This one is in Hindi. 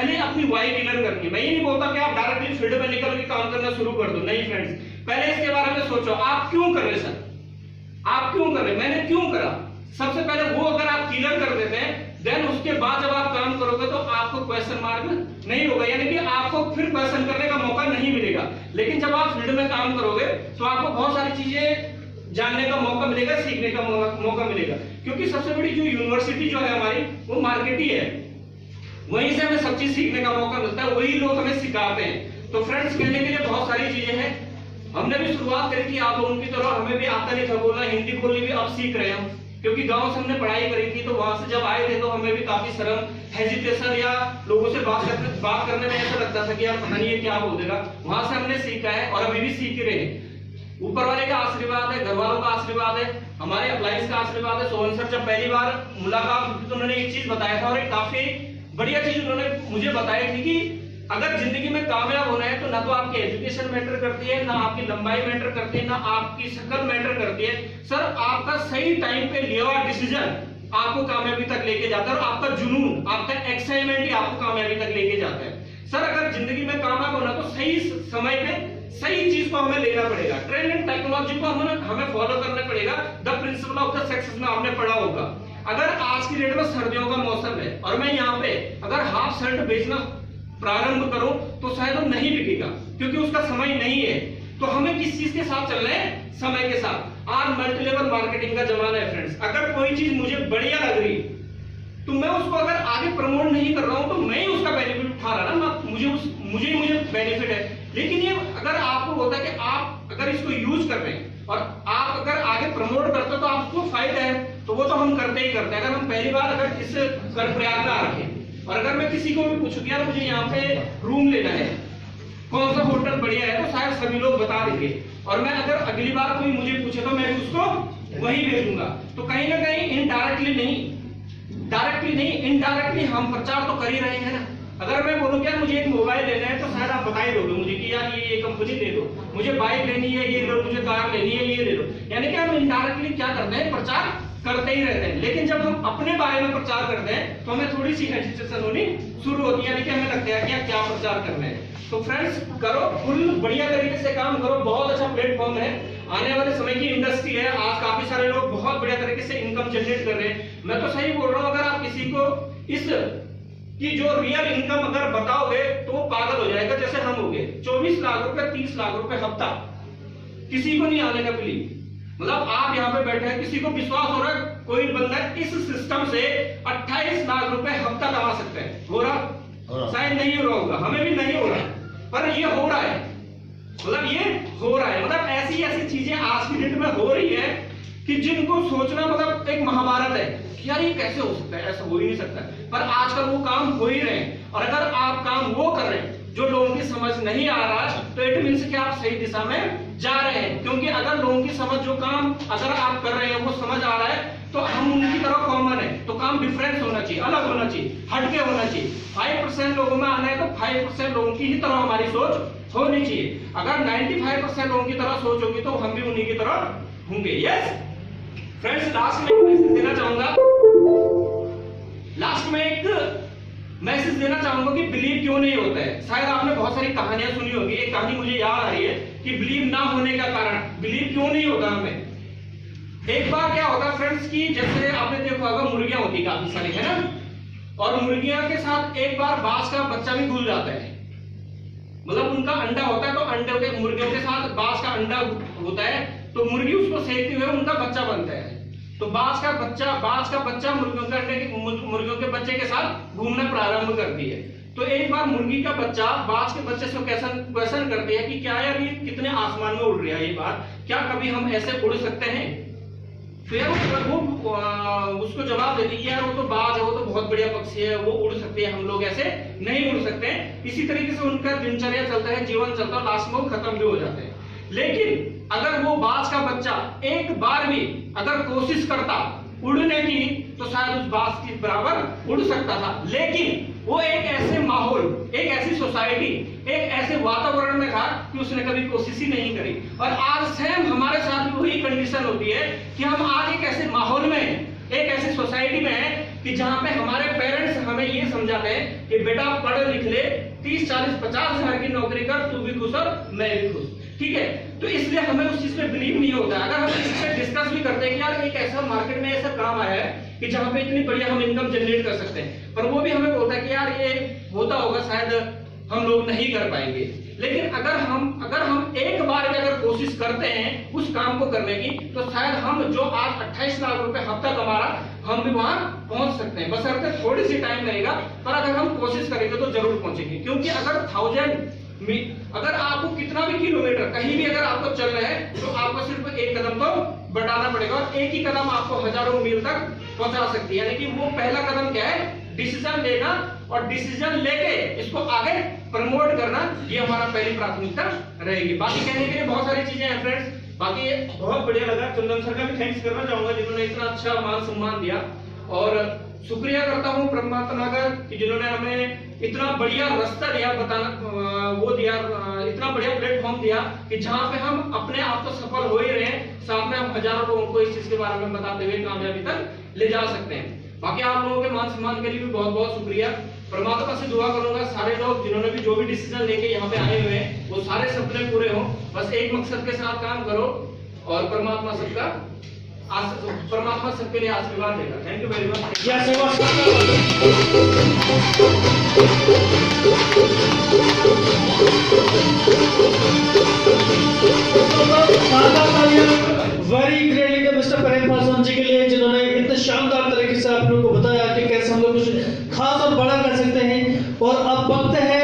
पहले अपनी वाई क्लियर करनी है। मैं ये नहीं बोलता कि आप डायरेक्टली फील्ड में निकल के काम करना शुरू कर दो, नहीं फ्रेंड्स, पहले इसके बारे में सोचो आप क्यों कर रहे सर, आप क्यों कर रहे, मैंने क्यों करा। सबसे पहले वो अगर आप क्लियर कर देते हैं, देन उसके बाद जब आप काम करोगे तो आपको क्वेश्चन मार्क नहीं होगा, यानी कि आपको फिर क्वेश्चन करने का मौका नहीं मिलेगा। लेकिन जब आप फील्ड में काम करोगे तो आपको बहुत सारी चीजें जानने का मौका मिलेगा, सीखने का मौका मिलेगा, क्योंकि सबसे बड़ी जो यूनिवर्सिटी जो है हमारी वो मार्केट ही है, वहीं से हमें सब चीज सीखने का मौका मिलता है, वही लोग हमें सिखाते हैं। तो फ्रेंड्स कहने के लिए बहुत सारी चीजें हैं, हमने भी शुरुआत करी थी आप लोगों की तरह, हमें भी आता नहीं था बोलना, हिंदी बोलनी भी अब सीख रहे हैं, क्योंकि गांव से हमने पढ़ाई करी थी, तो वहां से जब आए थे तो हमें भी काफी शर्म, हेजिटेशन या लोगों से बात करने में ऐसा लगता था कि यार पता नहीं ये क्या बोल देगा। वहां से हमने सीखा है और अभी भी सीख रहे हैं। ऊपर वाले का आशीर्वाद है, घर वालों का आशीर्वाद है, हमारे अप्लाइज का आशीर्वाद है। सोहन सर जब पहली बार मुलाकात तो उन्होंने एक चीज बताया था, और एक काफी बढ़िया चीज उन्होंने मुझे बताई थी कि अगर जिंदगी में कामयाब होना है तो ना तो आपकी एजुकेशन मैटर करती है, ना आपकी लंबाई मैटर करती है, ना आपकी शक्ल मैटर करती है, सर आपका सही टाइम पे लिया हुआ डिसीजन आपको कामयाबी तक लेके जाता है, और आपका जुनून, आपका एक्साइटमेंट ही आपको कामयाबी तक लेके जाता है। सर अगर जिंदगी में कामयाब होना तो सही समय पे सही चीज को हमें लेना पड़ेगा, ट्रेंड एंड टेक्नोलॉजी को हमें फॉलो करना पड़ेगा। The principle of the success में आपने पढ़ा होगा। अगर आज की डेट में सर्दियों का मौसम है और मैं यहाँ पे अगर हाफ शर्ट बेचना प्रारंभ करो तो शायद वो नहीं बिकेगा, क्योंकि उसका समय नहीं है। तो हमें किस चीज के साथ चलना है, समय के साथ। आज मल्टी लेवल मार्केटिंग का जमाना है फ्रेंड्स। अगर कोई चीज मुझे बढ़िया लग रही तो मैं उसको अगर आगे प्रमोट नहीं कर रहा हूं तो मैं ही उसका बेनिफिट उठा रहा ना, मुझे बेनिफिट है। लेकिन ये अगर आपको होता है कि आप अगर इसको यूज कर रहे हैं और आप अगर आगे प्रमोट करते हो तो आपको फायदा है, तो वो तो हम करते ही करते हैं। अगर हम पहली बार अगर इस कर प्रयाग में आ रखे और अगर मैं किसी को भी पूछूं कि यार मुझे यहाँ पे रूम लेना है, कौन सा होटल बढ़िया है, तो शायद सभी लोग बता देंगे। और मैं अगर अगली बार कोई मुझे पूछे तो मैं उसको वही भेजूंगा। तो कहीं ना कहीं इनडायरेक्टली नहीं, डायरेक्टली नहीं, इनडायरेक्टली हम प्रचार तो कर ही रहे हैं ना। अगर मैं बोलूं क्या मुझे एक मोबाइल लेना है तो शायद आप बता ही दोगे मुझे कि यार ये कंपनी दे दो, मुझे बाइक लेनी है ये लो, मुझे कार लेनी है ये ले लो। यानी कि हम इनडायरेक्टली क्या करते हैं, प्रचार करते ही रहते हैं। लेकिन जब हम अपने बारे में प्रचार करते हैं तो हमें थोड़ी सी हेजिटेशन होनी शुरू होती है, यानी कि हमें लगता है कि क्या प्रचार करना है। तो फ्रेंड्स करो, फुल बढ़िया तरीके से काम करो, बहुत अच्छा प्लेटफॉर्म है, आने वाले समय की इंडस्ट्री है। आज काफी सारे लोग बहुत बढ़िया तरीके से इनकम जनरेट कर रहे हैं। मैं तो सही बोल रहा हूँ, अगर आप किसी को इस की जो रियल इनकम अगर बताओगे तो वो पागल हो जाएगा, जैसे हम हो गए। 24 लाख रुपए 30 लाख रुपए हफ्ता किसी को नहीं आने का बिलीव, मतलब आप यहाँ पे बैठे हैं, किसी को विश्वास हो रहा है कोई बंदा इस सिस्टम से 28 लाख रुपए हफ्ता कमा सकता है। हो रहा शायद नहीं हो रहा होगा, हमें भी नहीं हो रहा, पर ये हो रहा है, मतलब ये हो रहा है। मतलब ऐसी ऐसी चीजें आज की डेट में हो रही है कि जिनको सोचना मतलब एक महाभारत है कि यार ये कैसे हो सकता है, ऐसा हो ही नहीं सकता। पर आजकल वो काम हो ही रहे हैं, और अगर आप काम वो कर रहे हैं जो लोगों की समझ नहीं आ रहा तो इट मींस कि आप सही दिशा में जा रहे हैं। क्योंकि अगर लोगों की समझ जो काम अगर आप कर रहे हैं वो समझ आ रहा है तो हम उनकी तरह कॉमन है, तो काम डिफरेंस होना चाहिए, अलग होना चाहिए, हटके होना चाहिए। 5% लोगों में आना है तो 5% लोगों की ही तरह हमारी सोच होनी चाहिए। अगर 95% लोगों की तरह सोच होगी तो हम भी उन्हीं की तरह होंगे। यस फ्रेंड्स, लास्ट में एक मैसेज देना चाहूंगा, लास्ट में एक मैसेज देना चाहूंगा कि बिलीव क्यों नहीं होता है। शायद आपने बहुत सारी कहानियां सुनी होगी, एक कहानी मुझे याद आ रही है कि बिलीव ना होने का कारण, बिलीव क्यों नहीं होता हमें। एक बार क्या होता फ्रेंड्स की जैसे आपने देखा होगा मुर्गियां होती काफी सारी है ना, और मुर्गियां के साथ एक बार बाज का बच्चा भी घुल जाता है, मतलब उनका अंडा होता है तो अंडे के मुर्गियों के साथ बाज का अंडा होता है, तो मुर्गी उसको सेकते हुए उनका बच्चा बनता है। तो बाज का बच्चा मुर्गियों के बच्चे के साथ घूमना प्रारंभ करती है। तो एक बार मुर्गी का बच्चा बाज के बच्चे से क्वेश्चन करते हैं कि क्या यार ये कितने आसमान में उड़ रहा है, ये बात क्या कभी हम ऐसे उड़ सकते हैं। फिर वो उसको जवाब देती है यार वो तो बाज है, वो तो बहुत बढ़िया पक्षी है, वो उड़ सकती है, हम लोग ऐसे नहीं उड़ सकते। इसी तरीके से उनका दिनचर्या चलता है, जीवन चलता है, लास्ट में वो खत्म भी हो जाते हैं। लेकिन अगर वो बाज का बच्चा एक बार भी अगर कोशिश करता उड़ने की तो शायद उस बाज के बराबर उड़ सकता था। लेकिन वो एक ऐसे माहौल, एक ऐसी सोसाइटी, एक ऐसे वातावरण में था कि उसने कभी कोशिश ही नहीं करी। और आज सेम हमारे साथ भी वही कंडीशन होती है कि हम आज एक ऐसे माहौल में, एक ऐसी सोसाइटी में है कि जहां पे हमारे पेरेंट्स हमें ये समझाते हैं कि बेटा पढ़ लिख ले, 30, 40, 50 हजार की नौकरी कर, तू भी खुश और मैं भी खुश, ठीक है। तो इसलिए हमें उस चीज पे बिलीव नहीं होता। अगर हम इस पे डिस्कस भी करते हैं कि यार एक ऐसा मार्केट में ऐसा काम आया है कि जहां पे इतनी बढ़िया हम इनकम जनरेट कर सकते हैं, पर वो भी हमें बोलता है कि यार ये होता होगा, शायद हम लोग नहीं कर पाएंगे। लेकिन अगर हम एक बार भी अगर कोशिश करते हैं उस काम को करने की, तो शायद हम जो आज 28 लाख रुपए हफ्ता कमा रहा, हम भी वहां पहुंच सकते हैं। बशर्ते थोड़ी सी टाइम लगेगा, पर अगर हम कोशिश करेंगे तो जरूर पहुंचेंगे। क्योंकि अगर आपको कितना भी किलोमीटर कहीं भी अगर आपको चल रहे हैं, तो आपको सिर्फ एक कदम तो बढ़ाना पड़ेगा, और एक ही कदम आपको हजारों मील तक पहुंचा सकती है। यानी कि वो पहला कदम क्या है, डिसीजन लेना, और डिसीजन लेके इसको आगे प्रमोट करना, ये हमारा पहली प्राथमिकता रहेगी। बाकी कहने के लिए बहुत सारी चीजें हैं फ्रेंड्स। बाकी बहुत बढ़िया लगा, चंदन सर का भी थैंक्स करना चाहूंगा जिन्होंने इतना अच्छा मान सम्मान दिया, और शुक्रिया करता हूँ परमात्मा का कि जिन्होंने हमें इतना बढ़िया रास्ता दिया, इतना बढ़िया प्लेटफॉर्म दिया कि जहाँ पे हम अपने आप तो सफल हो ही रहे हैं, साथ में हम हजारों लोगों को इस चीज के बारे में बताते हुए कामयाबी तक ले जा सकते हैं। बाकी आप लोगों के मान सम्मान के लिए भी बहुत बहुत शुक्रिया। परमात्मा से दुआ करूंगा सारे लोग जिन्होंने भी जो भी डिसीजन लेके यहाँ पे आए हुए हैं, वो सारे सपने पूरे हों। बस एक मकसद के साथ काम करो, और परमात्मा सबके लिए आशीर्वाद देगा। Thank you very much. Very great leader mister परेम पासवान जी के लिए, जिन्होंने इतने शानदार तरीके से आप लोगों को बताया कि कैसे हम लोग कुछ खास और बड़ा कर सकते हैं। और अब वक्त है